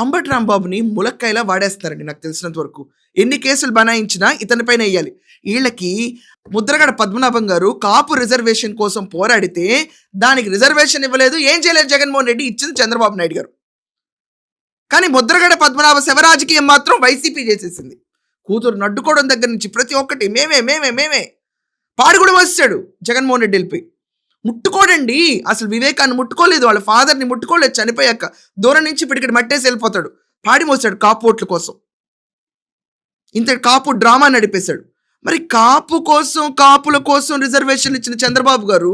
అంబటి రాంబాబుని ములక్కాయలా వాడేస్తారండి నాకు తెలిసినంత వరకు. ఎన్ని కేసులు బనాయించినా ఇతని పైన ఎయ్యాలి. ఈళ్ళకి ముద్రగడ పద్మనాభం గారు కాపు రిజర్వేషన్ కోసం పోరాడితే, దానికి రిజర్వేషన్ ఇవ్వలేదు. ఏం చేయలేదు జగన్మోహన్ రెడ్డి, ఇచ్చింది చంద్రబాబు నాయుడు గారు. కానీ ముద్రగడ పద్మనాభ శవ రాజకీయం మాత్రం వైసీపీ చేసేసింది. కూతురు నడ్డుకోవడం దగ్గర నుంచి ప్రతి ఒక్కటి మేమే మేమే మేమే. పాడు కూడా మోసాడు జగన్మోహన్ రెడ్డి వెళ్ళిపోయి. ముట్టుకోడండి, అసలు వివేకాన్ని ముట్టుకోలేదు, వాళ్ళ ఫాదర్ని ముట్టుకోలేదు. చనిపోయాక దూరం నుంచి పిడికిడి మట్టేసి వెళ్ళిపోతాడు. పాడి మోసాడు కాపు ఓట్ల కోసం. ఇంత కాపు డ్రామా నడిపేశాడు. మరి కాపు కోసం, కాపుల కోసం రిజర్వేషన్లు ఇచ్చిన చంద్రబాబు గారు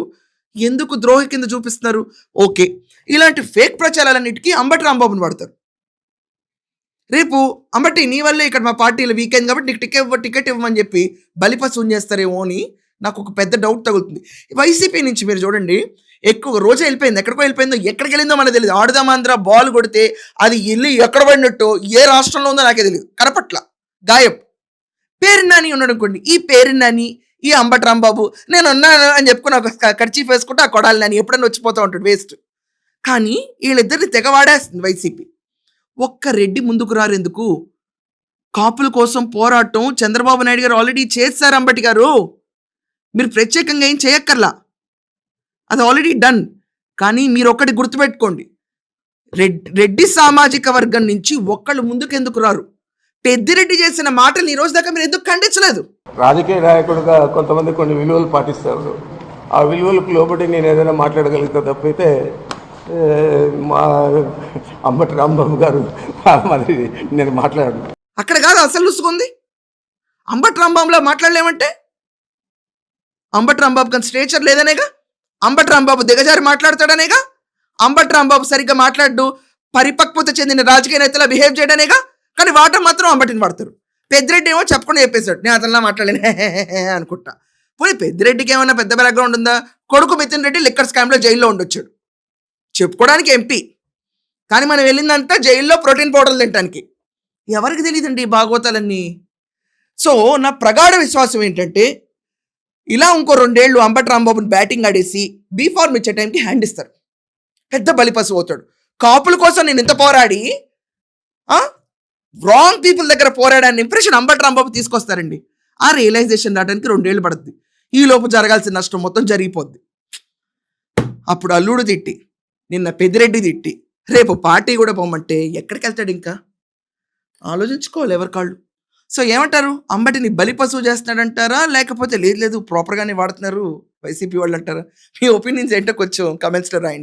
ఎందుకు ద్రోహి కింద చూపిస్తున్నారు? ఓకే, ఇలాంటి ఫేక్ ప్రచారాలన్నిటికీ అంబటి రాంబాబుని వాడతారు. రేపు అంబటి నీ వల్లే ఇక్కడ మా పార్టీలో వీక్ అయింది కాబట్టి నీకు టికెట్ ఇవ్వమని చెప్పి బలిపశువుని చేస్తారేమో అని నాకు ఒక పెద్ద డౌట్ తగులుతుంది. వైసీపీ నుంచి మీరు చూడండి, ఎక్కువ రోజే వెళ్ళిపోయింది. ఎక్కడికో వెళ్ళిపోయిందో, ఎక్కడికి వెళ్ళిందో మనకు తెలియదు. ఆడుదామాంధ్ర బాల్ కొడితే అది వెళ్ళి ఎక్కడ పడినట్టు ఏ రాష్ట్రంలో ఉందో నాకే తెలియదు. కనపట్ల గాయబ్. పేరు నాని ఉన్నాడు అనుకోండి, ఈ పేరు నాని, ఈ అంబటి రాంబాబు నేను ఉన్నాను అని చెప్పుకుని ఒక ఖర్చీఫ్ వేసుకుంటే ఆ కొడాలి నాని ఎప్పుడైనా వచ్చిపోతూ ఉంటాడు, వేస్ట్. కానీ వీళ్ళిద్దరిని తెగవాడేస్తుంది వైసీపీ. ఒక్క రెడ్డి ముందుకు రారు ఎందుకు? కాపుల కోసం పోరాటం చంద్రబాబు నాయుడు గారు ఆల్రెడీ చేశారు. అంబటి గారు మీరు ప్రత్యేకంగా ఏం చేయక్కర్లా, అది ఆల్రెడీ డన్. కానీ మీరు ఒక్కటి గుర్తుపెట్టుకోండి, రెడ్డి సామాజిక వర్గం నుంచి ఒక్కళ్ళు ముందుకు ఎందుకు రారు? పెద్దిరెడ్డి చేసిన మాటలు ఈ రోజు దాకా మీరు ఎందుకు ఖండించలేదు? రాజకీయ నాయకుడుగా కొంతమంది కొన్ని విలువలు పాటిస్తారు. ఆ విలువలకు లోబడి నేను ఏదైనా మాట్లాడగలుగుతా తప్పైతే మా అంబటి రాంబాబు గారు మరి నేను మాట్లాడను. అక్కడ కాదు అసలు చూసుకుంది. అంబటి రాంబాబులా మాట్లాడలేమంటే అంబటి రాంబాబు కానీ స్టేచర్ లేదనేగా, అంబటి రాంబాబు దిగజారి మాట్లాడతాడనేగా, అంబటి రాంబాబు సరిగ్గా మాట్లాడు పరిపక్వత చెందిన రాజకీయ నేతలా బిహేవ్ చేయడనేగా. కానీ వాటర్ మాత్రం అంబటిని పడతారు. పెద్దిరెడ్డి ఏమో చెప్పకుండా చెప్పేశాడు, నేను అతనిలా మాట్లాడలేను అనుకుంటా. పోనీ పెద్దిరెడ్డికి ఏమైనా పెద్ద బ్యాక్గ్రౌండ్ ఉందా? కొడుకు మిథున్ రెడ్డి లిక్కర్ స్కామ్లో జైల్లో ఉండొచ్చాడు, చెప్పుకోవడానికి ఎంపీ. కానీ మనం వెళ్ళిందంతా జైల్లో ప్రోటీన్ పౌడర్లు తినడానికి. ఎవరికి తెలియదండి ఈ భాగవతాలన్నీ. సో నా ప్రగాఢ విశ్వాసం ఏంటంటే, ఇలా ఇంకో 2 ఏళ్ళు అంబటి రాంబాబుని బ్యాటింగ్ ఆడేసి బీఫార్మ్ ఇచ్చే టైంకి హ్యాండ్ ఇస్తారు. పెద్ద బలిపశు అవుతాడు. కాపుల కోసం నేను ఇంత పోరాడి రాంగ్ పీపుల్ దగ్గర పోరాడాన్ని ఇంప్రెషన్ అంబటి రాంబాబు తీసుకొస్తారండి. ఆ రియలైజేషన్ రావడానికి 2 ఏళ్ళు పడుతుంది. ఈ లోపు జరగాల్సిన నష్టం మొత్తం జరిగిపోద్ది. అప్పుడు అల్లుడు తిట్టి, నిన్న పెద్దిరెడ్డి తిట్టి, రేపు పార్టీ కూడా పోమంటే ఎక్కడికి వెళ్తాడు? ఇంకా ఆలోచించుకోవాలి ఎవరి కాళ్ళు. సో ఏమంటారు, అంబటిని బలిపశువు చేస్తున్నాడంటారా, లేకపోతే లేదు ప్రాపర్గానే వాడుతున్నారు వైసీపీ వాళ్ళు అంటారా? మీ ఒపీనియన్స్ ఏంటో కొంచెం కమెంట్స్లో రాయండి.